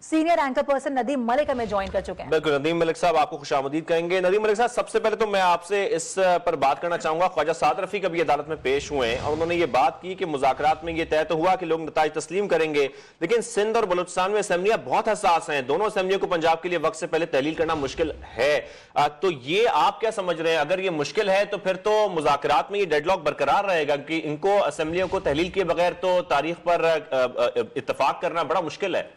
Senior anchor person Nadeem Malik हमें join कर चुके हैं। बिल्कुल, नदीम मलिक साहब आपको खुशामदीद कहेंगे। नदीम मलिक साहब, सबसे पहले तो मैं आपसे इस पर बात करना चाहूंगा, ख्वाजा साद रफीक अभी अदालत में पेश हुए हैं और उन्होंने ये बात की कि मुज़ाकरात में ये तय तो हुआ कि लोग नताइज तस्लीम करेंगे, लेकिन सिंध और बलूचिस्तान में असेंबलियां बहुत हसास हैं, दोनों असेंबलियों को पंजाब के लिए वक्त से पहले तहलील करना मुश्किल है। तो ये आप क्या समझ रहे हैं? अगर ये मुश्किल है तो फिर तो मुज़ाकरात में ये डेडलॉक बरकरार रहेगा कि इनको असेंबलियों को तहलील किए बगैर तो तारीख पर इत्तफाक करना बड़ा मुश्किल है।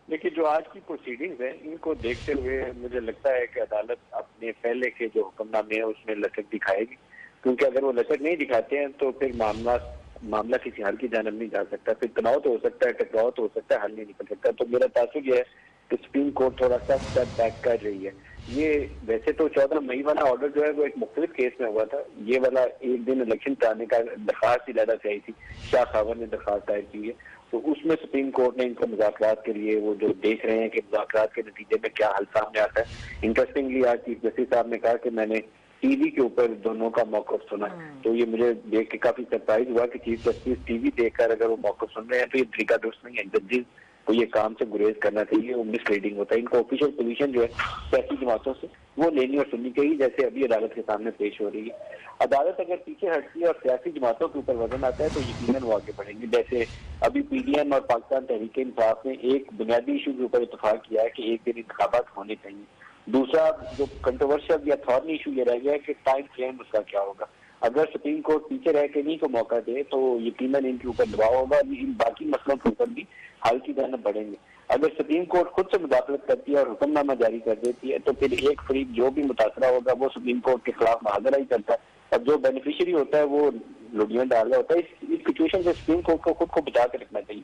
देखिए, जो आज की प्रोसीडिंग्स है इनको देखते हुए मुझे लगता है कि अदालत अपने पहले के जो हुक्मनामे है उसमें लचक दिखाएगी, क्योंकि अगर वो लचक नहीं दिखाते हैं तो फिर मामला किसी हल की जानब नहीं जा सकता, फिर तनाव तो हो सकता है, टकराव तो हो सकता है, हल नहीं निकल सकता। तो मेरा तासुब यह है कि सुप्रीम कोर्ट थोड़ा सा स्टेप बैक कर रही है। ये वैसे तो 14 मई वाला ऑर्डर जो है वो एक मुख्तलिफ केस में हुआ था, ये वाला एक दिन इलेक्शन कराने का दरखास्त ही ज्यादा चाहिए थी, शाह खावर ने दरखास्त दायर की है, तो उसमें सुप्रीम कोर्ट ने इनको मुज़ाकरात के लिए वो जो देख रहे हैं कि मुज़ाकरात के नतीजे में क्या हल सामने आता है। इंटरेस्टिंगली आज चीफ जस्टिस साहब ने कहा कि मैंने टीवी के ऊपर दोनों का मौक़िफ़ सुना, तो ये मुझे देख के काफी सरप्राइज हुआ कि चीफ जस्टिस टीवी देखकर अगर वो मौक़िफ़ सुन रहे हैं तो ये तरीका दुरुस्त नहीं है। जजेस को ये काम से गुरेज करना चाहिए, वो मिसलीडिंग होता है। इनको ऑफिशियल पोजीशन जो है सियासी जमातों से वो लेनी और सुननी चाहिए, जैसे अभी अदालत के सामने पेश हो रही है। अदालत अगर पीछे हटती है और सियासी जमातों के ऊपर वजन आता है तो यकीनन वो आगे बढ़ेंगे। जैसे अभी पीडीएम और पाकिस्तान तहरीक इंसाफ ने एक बुनियादी इशू के ऊपर इत्तेफाक किया है कि एक दिन इंतखाबात होने चाहिए। दूसरा जो कंट्रोवर्शियल या थॉर्न इशू ये रह गया है कि टाइम फ्रेम उसका क्या होगा। अगर सुप्रीम कोर्ट पीछे रह के इन्हीं को मौका दे तो यकीनन इनके ऊपर दबाव होगा, इन बाकी मसलों के ऊपर भी हल की जानब बढ़ेंगे। अगर सुप्रीम कोर्ट खुद से मुदाखलत करती है और हुक्मनामा जारी कर देती है तो फिर एक फरीक जो भी मुतासरा होगा वो सुप्रीम कोर्ट के खिलाफ मुहाजरा ही करता है, और जो बेनिफिशियरी होता है वो लुडियां डाल रहा होता है। इस सिचुएशन से सुप्रीम कोर्ट को खुद को बचा के रखना चाहिए।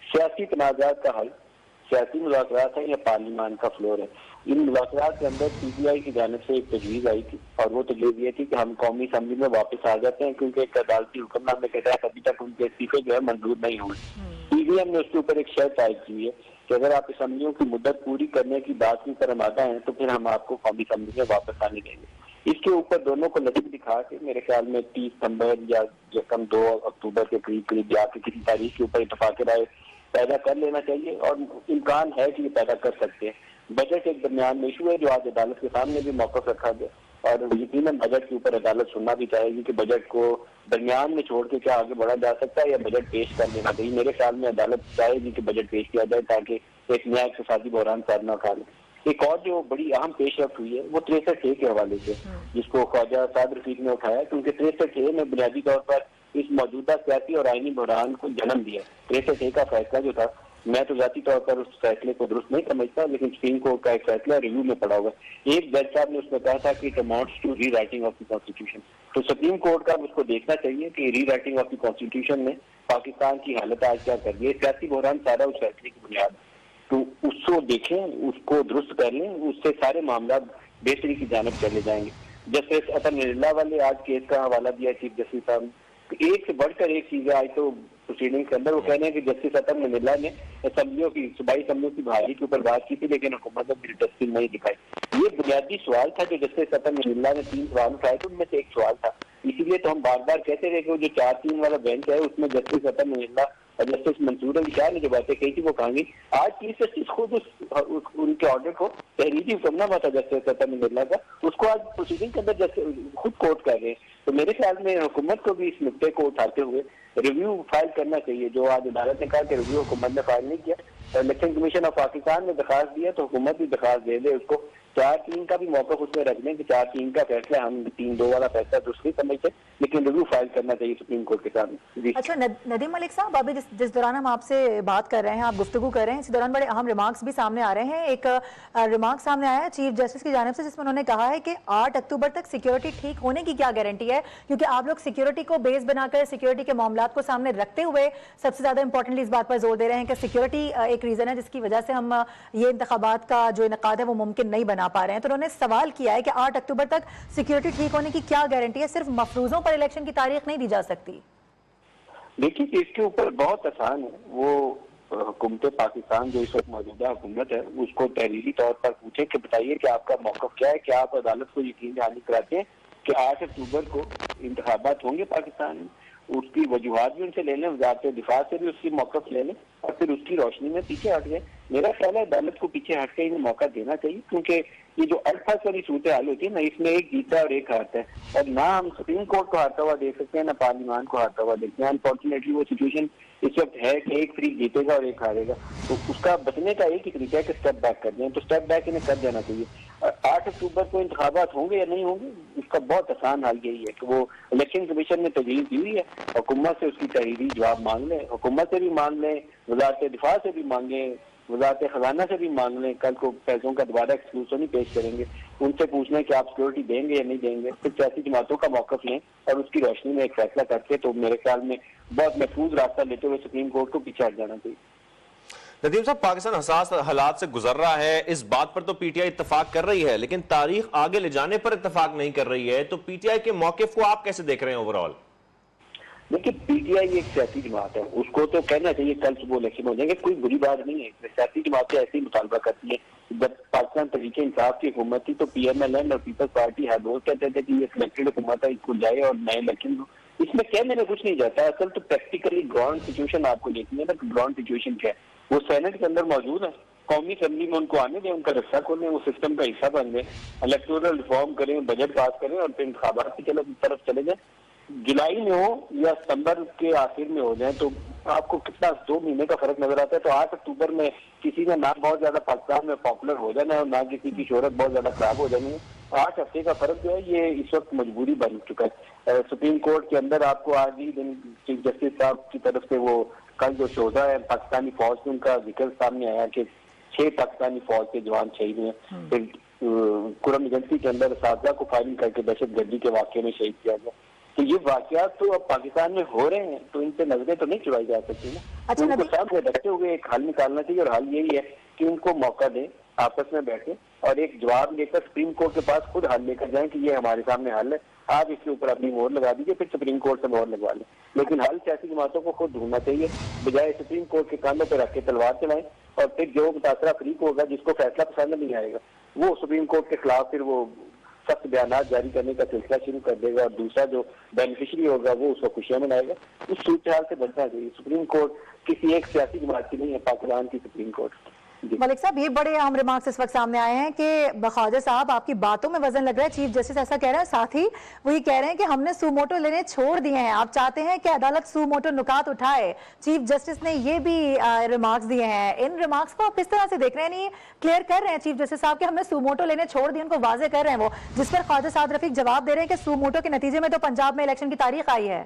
सियासी तनाज़ात का हल सियासी मुज़ाकरात है या पार्लियामान का फ्लोर है। इन मुज़ाकरात के अंदर सीबीआई की जानिब से एक तजवीज़ आई थी और वो तजवीज़ ये थी कि हम कौमी असम्बली में वापस आ जाते हैं, क्योंकि एक अदालती हुक्मनामे के तहत अभी तक उनके इस्तीफे जो है मंजूर नहीं हुए। सीबीएम ने उसके ऊपर एक शर्त आयद की है कि अगर आप असम्बलियों की मुद्दत पूरी करने की बात की पर आमादा हैं तो फिर हम आपको कौमी असम्बली में वापस आने देंगे। इसके ऊपर दोनों को लचक दिखा के मेरे ख्याल में 30 सितंबर या कम 2 अक्टूबर के करीब जाके किसी तारीख के ऊपर इत्तफाक राय पैदा कर लेना चाहिए, और इम्कान है कि ये पैदा कर सकते हैं। बजट एक दरमियान में इशू है जो आज अदालत के सामने भी मौक़िफ़ रखा गया, और यकीनन बजट के ऊपर अदालत सुनना भी चाहेगी कि बजट को दरमियान में छोड़ के क्या आगे बढ़ा जा सकता है या बजट पेश कर लेना चाहिए। मेरे ख्याल में अदालत चाहेगी कि बजट पेश किया जाए ताकि एक नया इक़्तिसादी बहरान पैदा न कर ले। एक और जो बड़ी अहम पेशरफ्त हुई है वो 63A के हवाले से, जिसको ख्वाजा साद रफीक ने उठाया, क्योंकि 63A ने बुनियादी तौर पर इस मौजूदा सियासी और आईनी बहरान को जन्म दिया। 63A का फैसला जो था, मैं तो जाती तौर पर उस फैसले को दुरुस्त नहीं समझता, लेकिन सुप्रीम कोर्ट का एक फैसला रिव्यू में पड़ा हुआ है। एक जज साहब ने उसमें कहा था कि it amounts to rewriting of the constitution. तो सुप्रीम कोर्ट का उसको देखना चाहिए कि री राइटिंग ऑफ द कॉन्स्टिट्यूशन में पाकिस्तान की हालत आज क्या कर रही है। सियासी बहरान सारा उस फैसले की बुनियाद, तो उसको देखें, उसको दुरुस्त कर लें, उससे सारे मामला बेहतरी की जानब चले जाएंगे। जस्टिस अतन नज़ीरुल्लाह वाले आज केस का हवाला दिया चीफ जस्टिस साहब, एक से बढ़कर एक चीज है। आज तो प्रोसीडिंग के अंदर वो कह रहे हैं कि जस्टिस अतन नज़ीरुल्लाह ने असेंबलियों की सूबाई असेंबलियों की बहाली के ऊपर बात की थी, लेकिन हुकूमत ने दिलचस्पी नहीं दिखाई। ये बुनियादी सवाल था जो जस्टिस अतन नज़ीरुल्लाह ने 3 सवाल उठाए थे, उनमें से एक सवाल था। इसीलिए तो हम बार बार कहते रहे कि वो जो 4-3 वाला बेंच है उसमें जस्टिस अतन नज़ीरुल्लाह और जस्टिस मंसूर अली शाह ने जो बातें कही थी वो कहानी आज चीफ जस्टिस खुद उनके ऑर्डर को तहरीरी हुक्मनामा था जस्टिस अतन नज़ीरुल्लाह का, उसको आज प्रोसीडिंग के अंदर खुद कोर्ट कर रहे हैं। तो मेरे ख्याल में हुकूमत को भी इस मुद्दे को उठाते हुए रिव्यू फाइल करना चाहिए। जो आज अदालत ने कहा कि रिव्यू हुकूमत ने फाइल नहीं किया, इलेक्शन कमीशन ऑफ पाकिस्तान ने दरखास्त दिया, तो हुकूमत भी दरखास्त दे दे उसको। 4-3 का भी मौका उसमें रख दें कि 4-3 का फैसला, हम 3-2 वाला फैसला दूसरी समझते, लेकिन रिव्यू फाइल करना चाहिए सुप्रीम कोर्ट के सामने। अच्छा नदीम मलिक साहब, अभी जिस दौरान हम आपसे बात कर रहे हैं, आप गुफ्तगू कर रहे हैं, इसी दौरान बड़े अहम रिमार्क्स भी सामने आ रहे हैं। एक रिमार्क सामने आया है चीफ जस्टिस की जानिब से जिसमें उन्होंने कहा है कि 8 अक्टूबर तक सिक्योरिटी ठीक होने की क्या गारंटी है, क्योंकि आप लोग सिक्योरिटी को बेस बनाकर सिक्योरिटी के मामलों को सामने रखते हुए सबसे ज्यादा इंपॉर्टेंटली इस बात पर जोर दे रहे हैं कि सिक्योरिटी एक रीजन है जिसकी वजह से हम ये इंतखाबात का जो इनकाद है वो मुमकिन नहीं बना पा रहे हैं। तो उन्होंने सवाल किया है कि 8 अक्टूबर तक सिक्योरिटी ठीक होने की क्या गारंटी है, सिर्फ मफरूजों पर इलेक्शन की तारीख नहीं दी जा सकती। देखिए, इसके ऊपर बहुत आसान है। वो हुकूमत पाकिस्तान जो इस वक्त मौजूदा हुकूमत है उसको तहरीरी तौर पर पूछे कि बताइए कि आपका मौक़िफ़ क्या है, क्या आप अदालत को यकीन दहानी कराते हैं कि 8 अक्टूबर को इंतखाबात होंगे पाकिस्तान में। उसकी वजूहात भी उनसे ले लें, वज़ारत दिफा से भी उसकी मौक़िफ़ ले लें और फिर उसकी रोशनी में पीछे हट गए। मेरा ख्याल है अदालत को पीछे हट के इन्हें मौका देना चाहिए, क्योंकि ये जो अल्फास वाली सूरत हाल होती है ना, इसमें एक जीता और एक हारता है, और ना हम सुप्रीम कोर्ट को हारता हुआ देख सकते हैं ना पार्लियामान को हारता हुआ देखते हैं। अनफॉर्चुनेटली वो सिचुएशन इस वक्त है कि एक फ्रीक जीतेगा और एक हारेगा, तो उसका बचने का एक ही तरीका है कि स्टेप बैक कर दें, तो स्टेप बैक इन्हें कर देना चाहिए। 8 अक्टूबर को इंतखाबात होंगे या नहीं होंगे, इसका बहुत आसान हल यही है कि वो इलेक्शन कमीशन ने तजवीज़ दी हुई है, हुकूमत से उसकी तहरीरी जवाब मांग लें, हुकूमत से भी मांग लें, वज़ारत दिफा से भी मांगे, वज़ारत खजाना से भी मांग लें। कल को पैसों का दोबारा एक्सक्यूज तो नहीं पेश करेंगे, उनसे पूछना है कि आप सिक्योरिटी देंगे या नहीं देंगे, फिर सियासी जमातों का मौक़िफ़ लें और उसकी रोशनी में एक फैसला करके तो मेरे ख्याल में बहुत महफूज रास्ता लेते हुए सुप्रीम कोर्ट को पीछे हट जाना चाहिए। नदीम साहब, पाकिस्तान हसास हालात से गुजर रहा है, इस बात पर तो पीटीआई इत्तेफाक कर रही है, लेकिन तारीख आगे ले जाने पर इत्तेफाक नहीं कर रही है, तो पीटीआई के मौकिफ को आप कैसे देख रहे हैं ओवरऑल? देखिए, पीटीआई एक सियासी जमात है, उसको तो कहना चाहिए कल सुबह इलेक्शन हो जाएंगे, कोई बुरी बात नहीं है। सियासी जमातें ऐसे ही मुतालबा करती है। जब पाकिस्तान तहरीक इंसाफ की हुकूमत थी तो PMLN और पीपल्स पार्टी हर रोज कहते थे कि ये सिलेक्टेड हुकूमत है, इसको जाए और नए इलेक्शन हो। इसमें कहने में कुछ नहीं जाता, असल तो प्रैक्टिकली ग्राउंड सिचुएशन आपको देखनी है ना, ग्राउंड सिचुएशन क्या है। वो सेनेट के अंदर मौजूद है, कौमी असेंबली में उनको आने दें, उनका रास्ता खोलें, वो सिस्टम का हिस्सा बन गए, इलेक्टोरल रिफॉर्म करें, बजट पास करें और फिर इंतखाबात की तरफ चले जाए। जुलाई में हो या सितंबर के आखिर में हो जाए तो आपको कितना 2 महीने का फर्क नजर आता है। तो 8 अक्टूबर में किसी का नाम बहुत ज्यादा पाकिस्तान में पॉपुलर हो जाना है और ना किसी की शोहरत बहुत ज्यादा खराब हो जानी है। 8 हफ्ते का फर्क जो है ये इस वक्त मजबूरी बन चुका है। सुप्रीम कोर्ट के अंदर आपको आज ही दिन चीफ जस्टिस साहब की तरफ से वो कल जो शोधा है पाकिस्तानी फौज में, उनका जिक्र सामने आया कि 6 पाकिस्तानी फौज के जवान शहीद हुए। फिर कुरम एजेंसी के अंदर साजा को फायरिंग करके दहशतगर्दी के वाक़े में शहीद किया गया। तो ये वाकयात तो अब पाकिस्तान में हो रहे हैं, तो इनसे नजरें तो नहीं चुराई जा सकती ना। अच्छा, उनको सामने रखते हुए एक हल निकालना चाहिए और हल यही है कि उनको मौका दें, आपस में बैठे और एक जवाब लेकर सुप्रीम कोर्ट के पास खुद हल लेकर जाएं कि ये हमारे सामने हल है, आप इसके ऊपर अपनी मोहर लगा दीजिए, फिर सुप्रीम कोर्ट से मोहर लगवा लें। लेकिन हल सियासी जमातों को खुद ढूंढना चाहिए, बजाय सुप्रीम कोर्ट के कानों पर रख के तलवार चलाएं और फिर जो मुतासरा फरीक होगा, जिसको फैसला पसंद नहीं आएगा, वो सुप्रीम कोर्ट के खिलाफ फिर वो सख्त बयान जारी करने का सिलसिला शुरू कर देगा और दूसरा जो बेनिफिशियरी होगा वो उसको खुशियां मनाएगा। उस सूरत हाल से बचना चाहिए। सुप्रीम कोर्ट किसी एक सियासी जमात की नहीं है, पाकिस्तान की सुप्रीम कोर्ट। मलिक साहब, ये बड़े अहम रिमार्क्स इस वक्त सामने आए हैं कि ख्वाजा साहब आपकी बातों में वजन लग रहा है, चीफ जस्टिस ऐसा कह रहे हैं, साथ ही वही कह रहे हैं कि हमने सूमोटो लेने छोड़ दिए हैं, आप चाहते हैं कि अदालत सूमोटो नुकात उठाए। चीफ जस्टिस ने ये भी रिमार्क्स दिए हैं। इन रिमार्क्स को आप किस तरह से देख रहे हैं? नहीं क्लियर कर रहे हैं चीफ जस्टिस साहब कि हमने सूमोटो लेने छोड़ दिए, उनको वाजे कर रहे हैं वो, जिस पर ख्वाजा साद रफीक जवाब दे रहे हैं कि सूमोटो के नतीजे में तो पंजाब में इलेक्शन की तारीख आई है।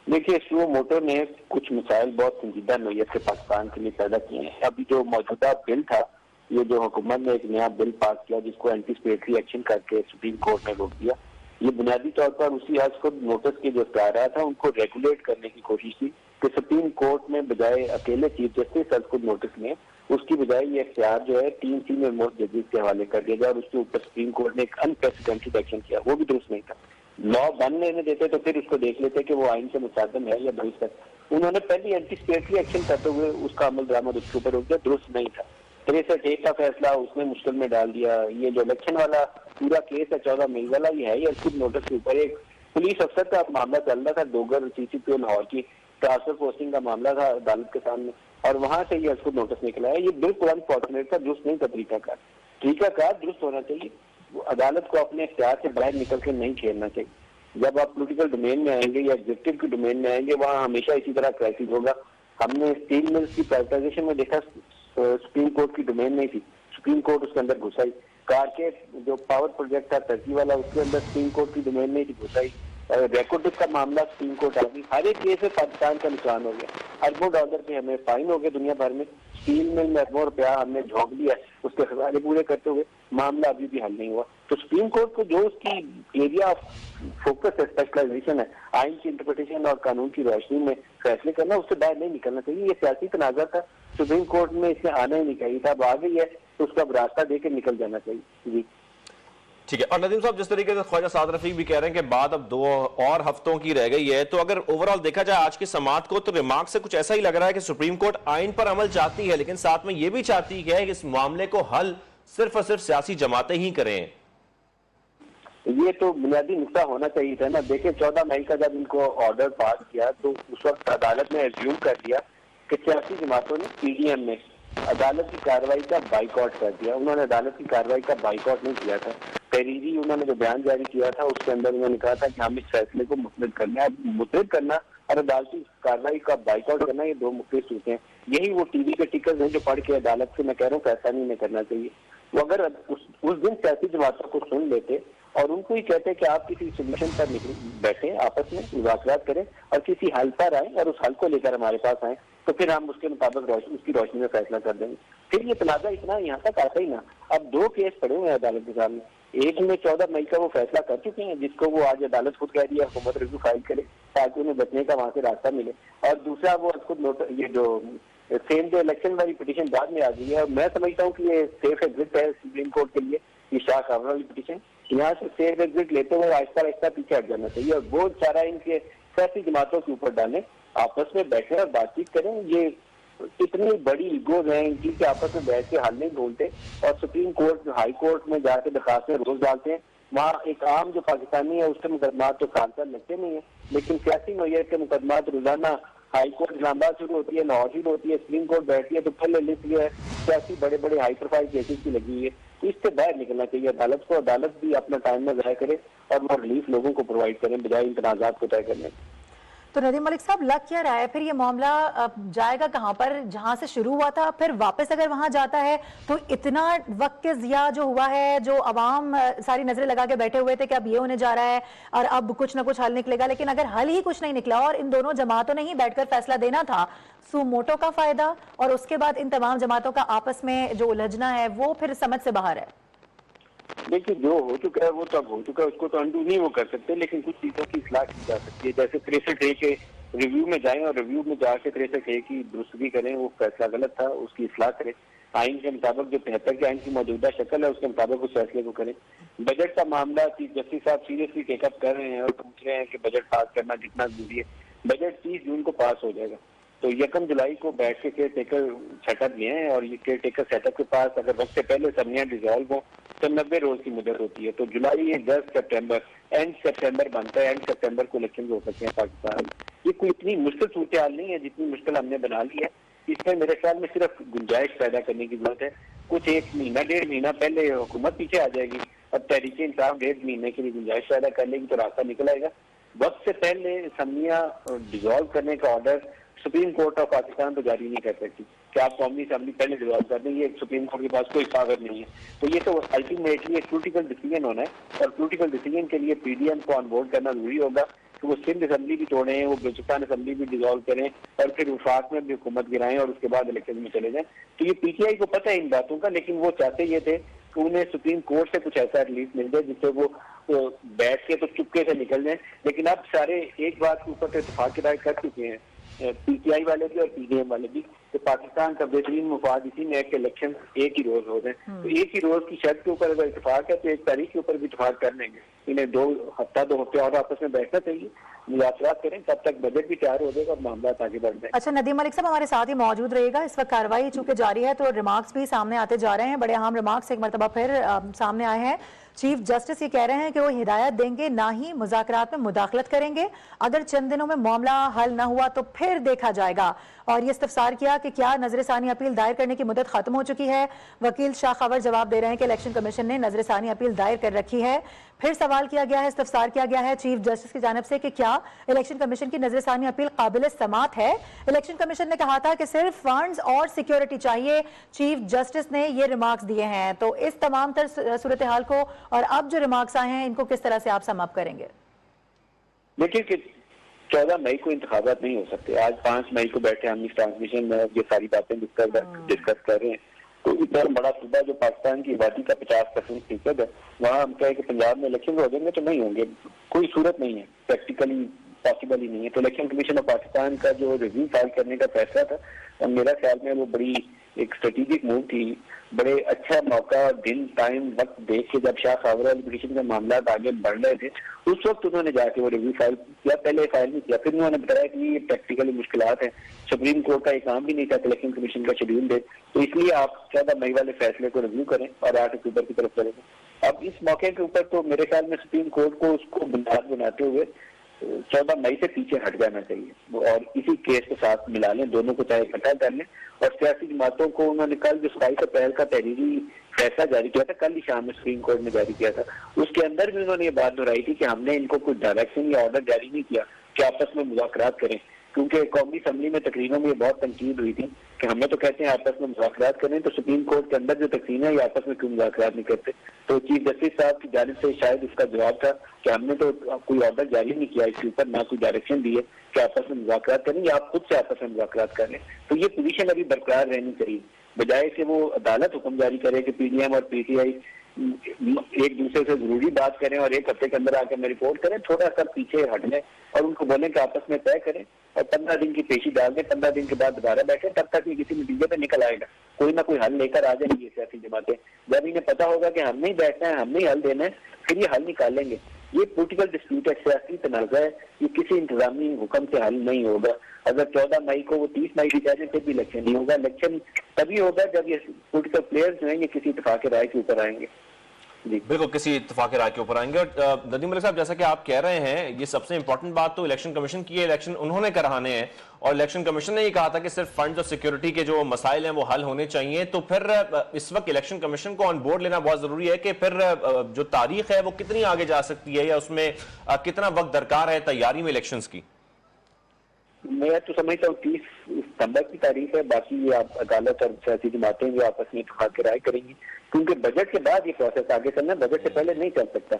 देखिए, सुओ मोटो ने कुछ मसाइल बहुत संजीदा नोयत से पाकिस्तान के लिए पैदा किए हैं। अभी जो मौजूदा बिल था, ये जो हुकूमत ने एक नया बिल पास किया जिसको एंटीसिपेटरी एक्शन करके सुप्रीम कोर्ट ने रोक दिया, ये बुनियादी तौर पर उसी हज को नोटिस के जो इख्तियार था उनको रेगुलेट करने की कोशिश थी कि सुप्रीम कोर्ट में बजाय अकेले चीफ जस्टिस हज को नोटिस में, उसकी बजाय ये इख्तियार जो है 3 सीनियर मोस्ट जजेस के हवाले कर दिया जाए और उसके ऊपर सुप्रीम कोर्ट ने एक अनप्रेसिडेंटेड एक्शन किया। वो भी दुरुस्त नहीं था। लॉ बन लेने देते तो फिर उसको देख लेते कि वो आइन से मुसादम है या दुरुस्त है। उन्होंने पहले एंटीसिपेटरी एक्शन करते हुए उसका अमल दरामद उसके ऊपर हो गया, दुरुस्त नहीं था। 63 का फैसला उसने मुश्किल में डाल दिया। ये जो इलेक्शन वाला पूरा केस है 14 मई वाला, ये है या खुद नोटिस के ऊपर एक पुलिस अफसर का मामला चल रहा था, डोगर CCPO लाहौर की ट्रांसफर पोस्टिंग का मामला था अदालत के सामने, और वहां से ये उसको नोटिस निकला है। ये बिल्कुल अनफॉर्चुनेट था, दुरुस्त नहीं था तरीकाकार दुरुस्त होना चाहिए। अदालत को अपने इख्तियार से बाहर निकल के नहीं खेलना चाहिए। जब आप पॉलिटिकल डोमेन में आएंगे या एग्जीक्यूटिव के डोमेन में आएंगे, वहाँ हमेशा इसी तरह क्राइसिस होगा। हमने स्टील मिल्स की प्राइवेटाइजेशन में देखा, सुप्रीम कोर्ट की डोमेन नहीं थी, सुप्रीम कोर्ट उसके अंदर घुसाई। कार के जो पावर प्रोजेक्ट था टर्की वाला, उसके अंदर सुप्रीम कोर्ट की डोमेन नहीं थी, घुसाई। रेकोर्डिक का मामला सुप्रीम कोर्ट आ गई। हर एक केस में पाकिस्तान का नुकसान हो गया। अरबों डॉलर के हमें फाइन हो गए दुनिया भर में। स्टील मिल में अरबों रुपया हमने झोंक दिया, उसके खजाने पूरे करते हुए मामला अभी भी हल नहीं हुआ। तो सुप्रीम कोर्ट को जो उसकी एरिया ऑफ फोकस है, स्पेशलाइजेशन है, आइन की इंटरप्रिटेशन और कानून की रोशनी में फैसले करना, उससे बाहर नहीं निकलना चाहिए। ये सियासी तनाज़ा था, सुप्रीम कोर्ट में इसमें आना ही नहीं चाहिए था। अब आ गई है तो उसका रास्ता देकर निकल जाना चाहिए। जी ठीक है। और नदीम साहब, जिस तरीके से ख्वाजा साद रफीक भी कह रहे हैं कि बात अब 2 और हफ्तों की रह गई है, तो अगर ओवरऑल देखा जाए आज की समाअत को, तो रिमार्क से कुछ ऐसा ही लग रहा है कि सुप्रीम कोर्ट आइन पर अमल चाहती है, लेकिन साथ में यह भी चाहती है कि इस मामले को हल सिर्फ और सिर्फ सियासी जमातें ही करें। ये तो बुनियादी नुकता होना चाहिए था ना। देखिए, 14 मई का जब इनको ऑर्डर पास किया तो उस वक्त अदालत ने एज्यूम कर दिया कि सियासी जमातों ने PDM में अदालत की कार्रवाई का बाइकआउट कर दिया। उन्होंने अदालत की कार्रवाई का बाइकआउट नहीं किया था। तहरीरी उन्होंने जो बयान जारी किया था उसके अंदर उन्होंने कहा था कि हम इस फैसले को मुस्तरद करना है। मुस्तरद करना और अदालती कार्रवाई का बाइकआउट करना, ये दो मुख्तलिफ सूरतें हैं। यही वो टीवी के टिकट हैं जो पढ़ के अदालत से, मैं कह रहा हूँ, फैसला नहीं करना चाहिए। वो अगर उस दिन सियासी जमातों को सुन लेते और उनको ही कहते कि आप किसी सोल्यूशन पर बैठे, आपस में मुज़ाकरात करें और किसी हल पर आए और उस हल को लेकर हमारे पास आए, तो फिर हम उसके मुताबिक उसकी रोशनी में फैसला कर देंगे। फिर ये तनाजा इतना यहाँ तक आता ही ना। अब दो केस पड़े हुए हैं अदालत के सामने। एक में 14 मई का वो फैसला कर चुके हैं, जिसको वो आज अदालत खुद कह रही है हुकूमत रिव्यू फाइल करे ताकि उन्हें बचने का वहां से रास्ता मिले। और दूसरा वो खुद ये जो सेम डे इलेक्शन वाली पिटीशन बाद में आ गई है। और मैं समझता हूँ कि ये सेफ एग्जिट है सुप्रीम कोर्ट के लिए, ये शाह खावर वाली पिटीशन। यहाँ से सेफ एग्जिट लेते हुए आहिस्ता आहिस्ता पीछे हट जाना चाहिए और वो सारा इनके सियासी जमातों के ऊपर डालें, आपस में बैठे और बातचीत करें। ये इतनी बड़ी ईगोज हैं इनकी कि आपस में बैठ के हल नहीं ढूंढते और सुप्रीम कोर्ट, हाई कोर्ट में जाके दरखास्तें रोज डालते हैं। वहाँ एक आम जो पाकिस्तानी है उसके मुकदमात तो साल साल लगते नहीं है, लेकिन सियासी नौयत के मुकदमात रोजाना हाई कोर्ट इस्लामाबाद शुरू होती है, लाहौर शुरू होती है, सुप्रीम कोर्ट बैठती है, तो पहले लिस्ट ये है सियासी बड़े बड़े हाई प्रोफाइल केसेस की लगी हुई है। तो इससे बाहर निकलना चाहिए अदालत को। अदालत भी अपना टाइम में ज़ाया करे और वो रिलीफ लोगों को प्रोवाइड करें बजाय इन तनाज़ात को तय करने। तो नदीम मलिक साहब, लग क्या रहा है फिर ये मामला जाएगा कहाँ पर? जहां से शुरू हुआ था फिर वापस अगर वहां जाता है तो इतना वक्त के ज़िया जो हुआ है, जो अवाम सारी नजरें लगा के बैठे हुए थे कि अब ये होने जा रहा है और अब कुछ ना कुछ हल निकलेगा, लेकिन अगर हल ही कुछ नहीं निकला और इन दोनों जमातों ने ही बैठकर फैसला देना था, सुमोटो का फायदा और उसके बाद इन तमाम जमातों का आपस में जो उलझना है वो फिर समझ से बाहर है। देखिए, जो हो चुका है वो तो अब हो चुका है, उसको तो अंडू नहीं वो कर सकते, लेकिन कुछ चीजों की इस्लाह की जा सकती है। जैसे 63A के रिव्यू में जाएं और रिव्यू में जाके 63A की दुरुस्तगी करें, वो फैसला गलत था, उसकी इस्लाह करें। आइन के मुताबिक जो 73 के आइन की मौजूदा शक्ल है उसके मुताबिक उस फैसले को करें। बजट का मामला चीफ जस्टिस साहब सीरियसली टेकअप कर रहे हैं और पूछ रहे हैं कि बजट पास करना कितना जरूरी है। बजट 30 जून को पास हो जाएगा, तो 1 जुलाई को बैठ के केयर टेकर सेटअप लिए हैं और ये केयर टेकर सेटअप के पास अगर वक्त से पहले असम्बलियां डिजॉल्व हो तो 90 रोज की मुदत होती है। तो जुलाई 10 सितंबर, एंड सितंबर बनता है, एंड सितंबर को इलेक्शन हो सकते हैं पाकिस्तान। ये कोई इतनी मुश्किल सूरत हाल नहीं है जितनी मुश्किल हमने बना ली है। इसमें मेरे ख्याल में सिर्फ गुंजाइश पैदा करने की जरूरत है। कुछ 1 महीना 1.5 महीना पहले हुकूमत पीछे आ जाएगी, अब तहरीक इंसाफ 1.5 महीने के लिए गुंजाइश पैदा कर लेगी तो रास्ता निकल आएगा। वक्त से पहले असम्बलियां डिजॉल्व करने का order supreme court of Pakistan तो जारी नहीं कर सकती कि आप कौमी असेंबली पहले डिजॉल्व कर दें, ये सुप्रीम कोर्ट के पास कोई पावर नहीं है। तो ये तो अल्टीमेटली एक पॉलिटिकल डिसीजन होना है और पॉलिटिकल डिसीजन के लिए पीडीएम को ऑन बोर्ड करना जरूरी होगा कि वो सिंध असेंबली भी तोड़ें, वो बलूचिस्तान असेंबली भी डिजॉल्व करें और फिर वफाक में भी हुकूमत गिराएं और उसके बाद इलेक्शन में चले जाएं। तो ये पीटीआई को पता है इन बातों का, लेकिन वो चाहते ये थे कि उन्हें सुप्रीम कोर्ट से कुछ ऐसा रिलीफ मिल जाए जिससे वो बैठ के तो चुपके से निकल जाए। लेकिन अब सारे एक बात के ऊपर इत्तेफाक की राय कर चुके हैं, पीटीआई वाले भी और पीडीएम वाले भी, तो पाकिस्तान का बेहतरीन मुफाद इसी में है कि इलेक्शन एक ही रोज हो रहे हैं। तो एक ही रोज की शर्त के ऊपर अगर इत्तेफाक है तो 1 तारीख के ऊपर भी इत्तेफाक कर लेंगे। इन्हें 2 हफ्ते और आपस में बैठना चाहिए, मुज़ाकरात करें, तब तक बजट भी तैयार हो जाएगा और मामला आगे बढ़ जाएगा। अच्छा, नदीम मलिक साहब हमारे साथ ही मौजूद रहेगा। इस वक्त कार्रवाई चूंकि जारी है तो रिमार्क्स भी सामने आते जा रहे हैं, बड़े अहम रिमार्क्स एक मरतबा फिर सामने आए हैं। चीफ जस्टिस ये कह रहे हैं कि वो हिदायत देंगे, ना ही मुज़ाकरात में मुदाखलत करेंगे। अगर चंद दिनों में मामला हल ना हुआ तो फिर देखा जाएगा। और ये इस्तफसार किया कि क्या नजरसानी अपील दायर करने की मुद्दत खत्म हो चुकी है। वकील शाह खबर जवाब दे रहे हैं कि इलेक्शन कमीशन ने नजरसानी अपील दायर कर रखी है। फिर सवाल किया गया है, इस्तफसार किया गया है चीफ जस्टिस की जानिब से कि क्या इलेक्शन कमीशन की नजरसानी अपील काबिल समात है। इलेक्शन कमीशन ने कहा था कि सिर्फ फंड्स और सिक्योरिटी चाहिए। चीफ जस्टिस ने ये रिमार्क्स दिए हैं। तो इस तमाम तर सूरत हाल को और अब जो रिमार्क्स आए हैं इनको किस तरह से आप सम अप करेंगे? देखिए कि 14 मई को इंतखाबात नहीं हो सकते। आज 5 मई को बैठे हम इस ट्रांसमिशन में ये सारी बातें डिस्कस कर रहे हैं। तो इतना बड़ा सूबा जो पाकिस्तान की आबादी का 50% है, वहाँ हम कहें कि पंजाब में इलेक्शन हो जाएंगे तो नहीं होंगे, कोई सूरत नहीं है, प्रैक्टिकली पॉसिबल ही नहीं है। तो इलेक्शन कमीशन ऑफ पाकिस्तान का जो रिव्यू फाइल करने का फैसला था, और मेरा ख्याल में वो बड़ी एक स्ट्रेटेजिक मूव थी, बड़े अच्छा मौका, दिन, टाइम, वक्त देख के जब शाह खावर पिटीशन का मामला आगे बढ़ रहे थे उस वक्त उन्होंने जाके वो रिव्यू फाइल किया। पहले फाइल नहीं किया, फिर उन्होंने बताया कि ये प्रैक्टिकली मुश्किलात हैं, सुप्रीम कोर्ट का एक काम भी नहीं था कि इलेक्शन कमीशन का शेड्यूल दे, तो इसलिए आप 14 मई वाले फैसले को रिव्यू करें और 8 अक्टूबर की तरफ चलेंगे। अब इस मौके के ऊपर तो मेरे ख्याल में सुप्रीम कोर्ट को उसको बुनियाद बनाते हुए 14 मई से पीछे हट जाना चाहिए और इसी केस के साथ मिला लें, दोनों को चाहे इकट्ठा कर लें। और सियासी जमातों को उन्होंने कल जो 27 अप्रैल का तहरीरी फैसला जारी किया था, कल ही शाम में सुप्रीम कोर्ट ने जारी किया था, उसके अंदर भी उन्होंने ये बात दोहराई थी कि हमने इनको कोई डायरेक्शन या ऑर्डर जारी नहीं किया कि आपस में मुज़ाकरात करें, क्योंकि कौमी असम्बली में तकरीरों में बहुत तनकीद हुई थी कि हमें तो कहते हैं आपस में मुज़ाकरात करें, तो सुप्रीम कोर्ट के अंदर जो तकसीम है ये आपस में क्यों मुज़ाकरात नहीं करते। तो चीफ जस्टिस साहब की जानिब से शायद इसका जवाब था कि हमने तो कोई ऑर्डर जारी नहीं किया इसके ऊपर, ना कोई डायरेक्शन दी है कि आपस में मुज़ाकरात करें या आप खुद से आपस में मुज़ाकरात करें। तो ये पोजीशन अभी बरकरार रहनी चाहिए, बजाय कि वो अदालत हुक्म जारी करे कि पीडीएम और पीटीआई एक दूसरे से जरूरी बात करें और एक हफ्ते के अंदर आकर में रिपोर्ट करें। थोड़ा सा पीछे हट लें और उनको बोलें कि आपस में तय करें और 15 दिन की पेशी डाल दें, 15 दिन के बाद दोबारा बैठे, तब तक ये किसी नतीजे पे निकल आएगा, कोई ना कोई हल लेकर आ जाएंगी ये सियासी जमातें। जब इन्हें पता होगा कि हमने ही बैठना है, हमने ही हल देना है, फिर ये हल निकालेंगे। ये पॉलिटिकल डिस्प्यूट है, सियासी तनाज़ा है, ये किसी इंतजामी हुक्म से हल नहीं होगा। अगर 14 मई को वो 30 मई की जाए फिर भी इलेक्शन नहीं होगा। इलेक्शन तभी होगा जब ये पॉलिटिकल प्लेयर्स जो हैं ये किसी इत्तेफाक राय के ऊपर आएंगे। बिल्कुल किसी इत्तेफाक राय के ऊपर आएंगे। और नदीम मलिक साहब, जैसा कि आप कह रहे हैं, ये सबसे इंपॉर्टेंट बात तो इलेक्शन कमीशन की है, इलेक्शन उन्होंने कराने हैं और इलेक्शन कमीशन ने ये कहा था कि सिर्फ फंड और सिक्योरिटी के जो मसाइल हैं वो हल होने चाहिए। तो फिर इस वक्त इलेक्शन कमीशन को ऑन बोर्ड लेना बहुत जरूरी है कि फिर जो तारीख है वो कितनी आगे जा सकती है या उसमें कितना वक्त दरकार है तैयारी में इलेक्शंस की। मैं तो समझता हूँ 30 सितंबर की तारीख है, बाकी ये आप अदालत और सियासी जमातें जो आपस में इत्तेफाक राय करेंगी, क्योंकि बजट के बाद ये प्रोसेस आगे चलना, बजट से पहले नहीं चल सकता।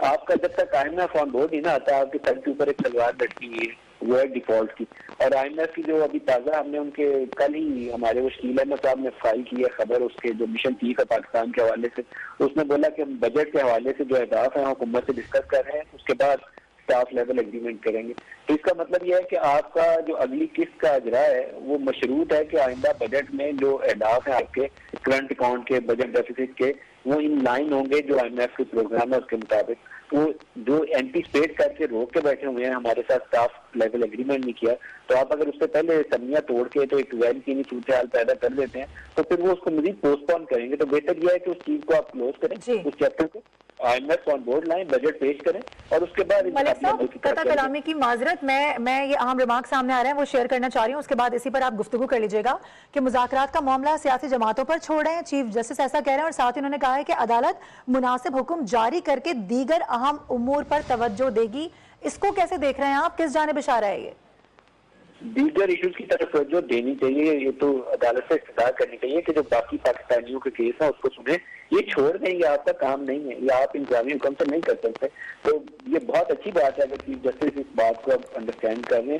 आपका जब तक IMF ऑन बोर्ड ही ना आता, आपके सर के ऊपर एक तलवार लटकी हुई है, वो है डिफॉल्ट की। और IMF की जो अभी ताजा हमने उनके कल ही हमारे वो शकील अहमद साहब ने फाइल की है खबर, उसके जो मिशन चीफ है पाकिस्तान के हवाले से, उसने बोला कि हम बजट के हवाले से जो अहदाफ है हुकूमत से डिस्कस कर रहे हैं, उसके बाद स्टाफ लेवल एग्रीमेंट करेंगे। तो इसका मतलब यह है कि आपका जो अगली किस्त का अजरा है वो मशरूत है कि आइंदा बजट में जो अहदाफ है आपके करंट अकाउंट के, बजट डेफिसिट के, वो इन लाइन होंगे जो IMF के प्रोग्राम है उसके मुताबिक। तो जो एंटीसिपेट करके रोक के बैठे हुए हैं, हमारे साथ स्टाफ लेवल एग्रीमेंट नहीं किया, तो आप अगर उससे पहले समियां तोड़ के तो एक वैल की सूरत हाल पैदा कर देते हैं, तो फिर वो उसको मजीद पोस्टपोन करेंगे। तो बेहतर यह है कि उस चीज को आप क्लोज करें, उस चैप्टर को IMF ऑन बोर्ड लाएं, बजट पेश करें और उसके बाद मलिक साहब, कता कलामी की माजरत, मैं ये अहम रिमार्क सामने आ रहे हैं वो शेयर करना चाह रही हूँ, उसके बाद इसी पर आप गुफ्तगू कर लीजिएगा कि मुज़ाकरात का मामला सियासी जमातों पर छोड़ रहे हैं, चीफ जस्टिस ऐसा कह रहे हैं और साथ ही उन्होंने कहा है कि अदालत मुनासिब हुक्म जारी करके दीगर अहम उमूर पर तवज्जो देगी। इसको कैसे देख रहे हैं आप, किस जानिब इशारा है ये? दीगर इश्यूज की तरफ तवज्जो देनी चाहिए, ये तो अदालत से इस्तदा करनी चाहिए कि जो बाकी पाकिस्तानियों के केस है उसको सुने, ये छोड़ दें, ये आपका काम नहीं है, ये आप इंतजामी हुक्म से नहीं कर सकते। तो ये बहुत अच्छी बात है अगर चीफ जस्टिस इस बात को अंडरस्टैंड कर लें।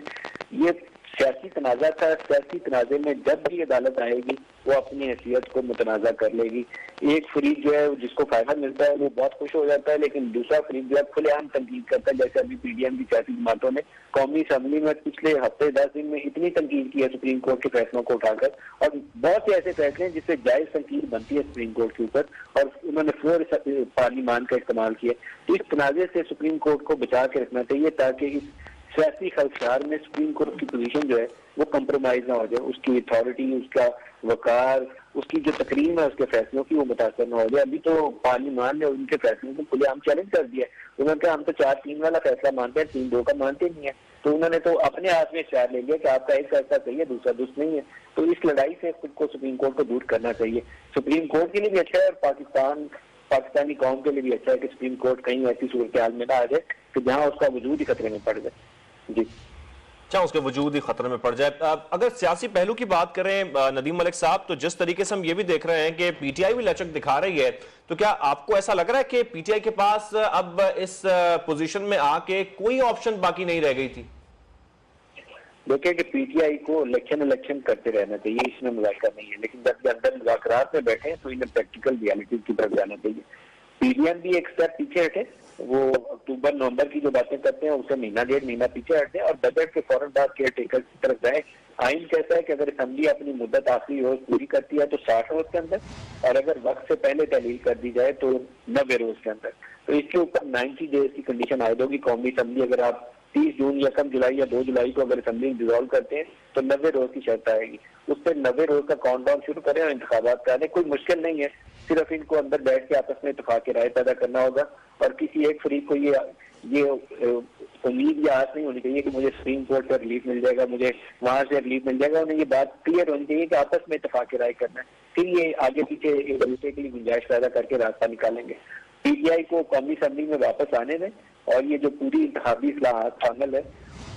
ये सियासी तनाज़ा था, सियासी तनाज़े में जब भी अदालत आएगी वो अपनी हैसियत को मुतनाज़ा कर लेगी। एक फरीक जो है जिसको फायदा मिलता है वो बहुत खुश हो जाता है, लेकिन दूसरा फरीक जो है खुलेआम तनकीद करता है, जैसे अभी PDM की सियासी जमातों ने कौमी असम्बली में पिछले हफ्ते 10 दिन में इतनी तनकीद की है सुप्रीम कोर्ट के फैसलों को उठाकर, और बहुत से ऐसे फैसले हैं जिससे जायज तनकीद बनती है सुप्रीम कोर्ट के ऊपर, और उन्होंने फ्लोर पार्लिमान का इस्तेमाल किया। तो इस तनाज़े से सुप्रीम कोर्ट को बचा के रखना चाहिए ताकि इस सियासी खलशार में सुप्रीम कोर्ट की पोजीशन जो है वो कंप्रोमाइज ना हो जाए, उसकी अथॉरिटी, उसका वकार, उसकी जो तकरीम है उसके फैसलों की वो मुतासर ना हो जाए। अभी तो पार्लियामान ने उनके फैसलों को खुलेआम चैलेंज कर दिया, उन्होंने कहा हम तो 4-3 वाला फैसला मानते हैं, 3-2 का मानते नहीं है। तो उन्होंने तो अपने हाथ में इख्तियार ले लिया कि आपका एक फैसला सही है, दूसरा दुरुस्त नहीं है। तो इस लड़ाई से खुद को सुप्रीम कोर्ट को दूर करना चाहिए। सुप्रीम कोर्ट के लिए भी अच्छा है और पाकिस्तानी कौम के लिए भी अच्छा है कि सुप्रीम कोर्ट कहीं ऐसी सूरत हाल में ना आ जाए कि जहाँ उसका वजूद ही खतरे में पड़ जाए। जी, अच्छा, उसके वजूद ही खतरे में पड़ जाए। अगर सियासी पहलू की बात करें नदीम मलिक साहब, तो जिस तरीके से हम ये भी देख रहे हैं कि PTI भी लचक दिखा रही है, तो क्या आपको ऐसा लग रहा है कि PTI के पास अब इस पोजीशन में आके कोई ऑप्शन बाकी नहीं रह गई थी? देखिए कि PTI को इलेक्शन करते रहना चाहिए, इसमें मुज़ाकरा नहीं है, लेकिन जब अंदर मुज़ाकरात में बैठे हैं तो इन्हें प्रैक्टिकल रियलिटी की तरफ जाना चाहिए। PDM भी एक स्टेप पीछे हटे, वो अक्टूबर-नवंबर की जो बातें करते हैं उससे महीना 1.5 महीना पीछे हटते हैं और बजट के फौरन बाद केयर टेकर की तरफ जाए। आइन कहता है कि अगर असेंबली अपनी मुद्दत आखिरी रोज पूरी करती है तो 60 रोज के अंदर, और अगर वक्त से पहले तहलील कर दी जाए तो 90 रोज के अंदर। तो इसके ऊपर 90 डेज की कंडीशन आयद होगी। कौमी असेंबली अगर आप 30 जून या 1 जुलाई या 2 जुलाई को अगर असेंबली डिसॉल्व करते हैं तो 90 रोज की शर्त आएगी, उस पर 90 रोज का काउंटडाउन शुरू करें और इंतखाबात करें। कोई मुश्किल नहीं है, सिर्फ इनको अंदर बैठ के आपस में इत्तेफाक राय पैदा करना होगा और किसी एक फरीक को ये उम्मीद या आस नहीं होनी चाहिए कि मुझे सुप्रीम कोर्ट का रिलीफ मिल जाएगा, मुझे वहां से रिलीफ मिल जाएगा। उन्हें ये बात क्लियर होनी चाहिए कि आपस में इत्तेफाक राय करना है, फिर ये आगे पीछे एक दूसरे के लिए गुंजाइश पैदा करके रास्ता निकालेंगे। पीटीआई को कौमी असम्बली में वापस आने दें और ये जो पूरी इंतखाबी इस्लाहात शामिल है,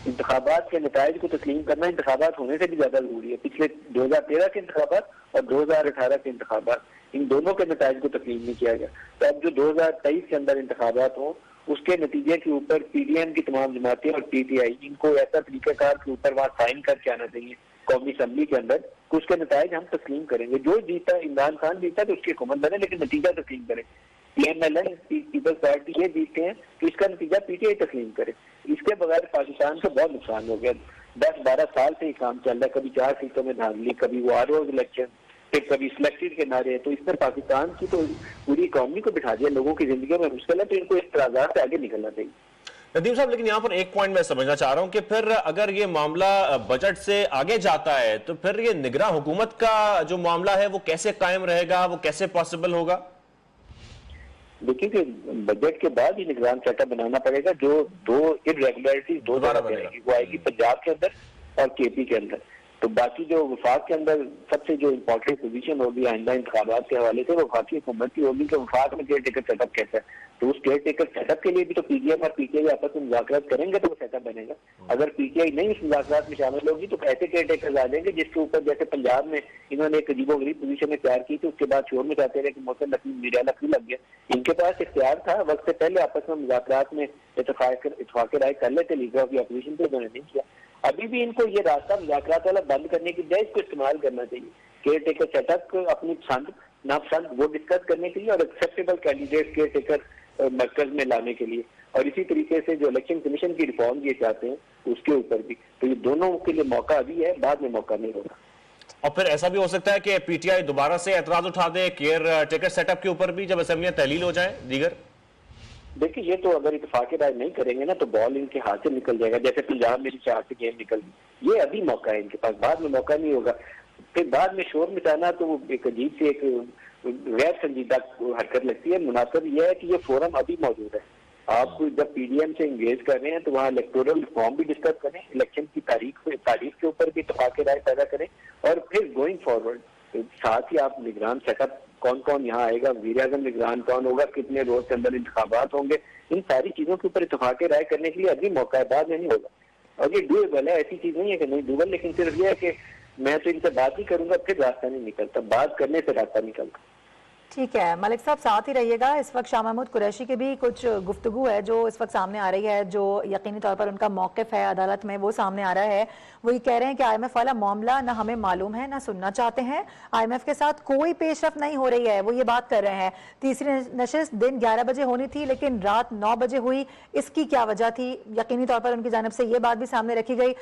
इंतखाबात के नताइज को तस्लीम करना इंतखाबात होने से भी ज्यादा जरूरी है। पिछले 2013 के इंतखाबात और 2018 के इंतखाबात, इन दोनों के नताइज को तस्लीम नहीं किया गया। तो अब जो 2023 के अंदर इंतखाबात हों, उसके नतीजे के ऊपर पीडीएम की तमाम जमातें और पीटीआई, इनको ऐसा तरीकाकार के ऊपर वहां साइन करके आना चाहिए कौमी असम्बली के अंदर, उसके नताइज हम तस्लीम करेंगे। जो जीता, इमरान खान जीता तो उसकी हुकूमत बने, लेकिन नतीजा तस्लीम करें। पीएमएलएन, पीपल्स पार्टी ये जीतते हैं तो इसका नतीजा पीटीआई तस्लीम करे। इसके बगैर पाकिस्तान को बहुत नुकसान हो गया। 10-12 साल से ये काम चल रहा है, कभी 4 सीटों में धांधली, कभी वो आरओ इलेक्शन, फिर कभी सिलेक्टेड के नारे। तो इसमें पाकिस्तान की तो पूरी इकॉनमी को बिठा दिया, लोगों की जिंदगी में मुश्किल है, तो इनको इस तरह से आगे निकलना चाहिए। नदीम साहब, लेकिन यहाँ पर एक पॉइंट मैं समझना चाह रहा हूं कि फिर अगर ये मामला बजट से आगे जाता है तो फिर ये निगरान हुकूमत का जो मामला है वो कैसे कायम रहेगा, वो कैसे पॉसिबल होगा? देखिए कि बजट के बाद ही निगरान सेटअप बनाना पड़ेगा। जो दो इरेगुलरिटीज दो जगह बनेगी, वो आएगी पंजाब के अंदर और केपी के अंदर। तो बाकी जो वफाक के अंदर सबसे जो इम्पोर्टेंट पोजीशन होगी आइंदा इंतखाबात के हवाले से, वो वफाकी हुकूमत की होगी कि वफाक में केयर टेकर सेटअप कैसा है। तो उस केयर टेकर सेटअप के लिए भी तो पीटीएम और पीटीआई आपस में मुज़ाकरात करेंगे तो वो सेटअप बनेगा। अगर पीटीआई नहीं इस मुज़ाकरात में शामिल होगी तो ऐसे केयर टेकर आ जाएंगे जिसके ऊपर, जैसे पंजाब में इन्होंने एक अजीबोगरीब पोजीशन में तैयार की थी, उसके बाद शोर में जाते रहे कि मोहसिन नकवी, मीडिया नकवी लग गया। इनके पास इख्तियार था, वक्त से पहले आपस में मुज़ाकरात में इत्तफाक राय कर लेते लीडर ऑफ द अपोजिशन, तो उन्होंने नहीं किया। अभी भी इनको ये रास्ता मुज़ाकरात वाला बंद करने की बजाय इसको इस्तेमाल करना चाहिए, केयर टेकर सेटअप को अपनी पसंद नापसंद वो डिस्कस करने के लिए और एक्सेप्टेबल कैंडिडेट केयर टेकर मरकज में लाने के लिए, और इसी तरीके से जो इलेक्शन कमीशन की रिफॉर्म ये चाहते हैं उसके ऊपर भी। तो ये दोनों के लिए मौका अभी है, बाद में मौका नहीं होगा। और फिर ऐसा भी हो सकता है कि पीटीआई दोबारा से एतराज उठा दे केयर टेकर सेटअप के ऊपर भी जब असेंबलियां तहलील हो जाए दीगर। देखिए, ये तो अगर इत्तेफाक राय नहीं करेंगे ना तो बॉल इनके हाथ से निकल जाएगा। जैसे पंजाब में 4 से गेम निकल गई, ये अभी मौका है इनके पास, बाद में मौका नहीं होगा। फिर बाद में शोर मिटाना तो एक अजीब से एक गैर संजीदा हरकत लगती है। मुनासिब यह है कि ये फोरम अभी मौजूद है। आप जब पीडीएम से इंगेज कर रहे हैं तो वहाँ इलेक्टोरल रिफॉर्म भी डिस्कस करें, इलेक्शन की तारीख के ऊपर भी इत्तेफाक राय पैदा करें, और फिर गोइंग फॉरवर्ड साथ ही आप निगरान सेटअप कौन कौन यहाँ आएगा, वज़ीर आज़म निगरान कौन होगा, कितने रोज के अंदर इंतखाबात होंगे, इन सारी चीजों के ऊपर इत्तेफाक राय करने के लिए अभी मौका है, बाद में नहीं होगा। और ये डूएबल है, ऐसी चीज नहीं है कि नहीं डूएबल, लेकिन सिर्फ ये है कि मैं तो इनसे बात ही करूंगा फिर रास्ता नहीं निकलता, बात करने से रास्ता निकलता। ठीक है मलिक साहब, साथ ही रहिएगा। इस वक्त शाह महमूद कुरैशी की भी कुछ गुफ्तगू है जो इस वक्त सामने आ रही है, जो यकीनी तौर पर उनका मौक़िफ़ है अदालत में वो सामने आ रहा है। वो ये कह रहे हैं कि IMF वाला मामला ना हमें मालूम है ना सुनना चाहते हैं, IMF के साथ कोई पेशरफ नहीं हो रही है, वो ये बात कर रहे हैं। तीसरी नशिस्त दिन 11 बजे होनी थी लेकिन रात 9 बजे हुई, इसकी क्या वजह थी? यकीनी तौर पर उनकी जानिब से ये बात भी सामने रखी गई।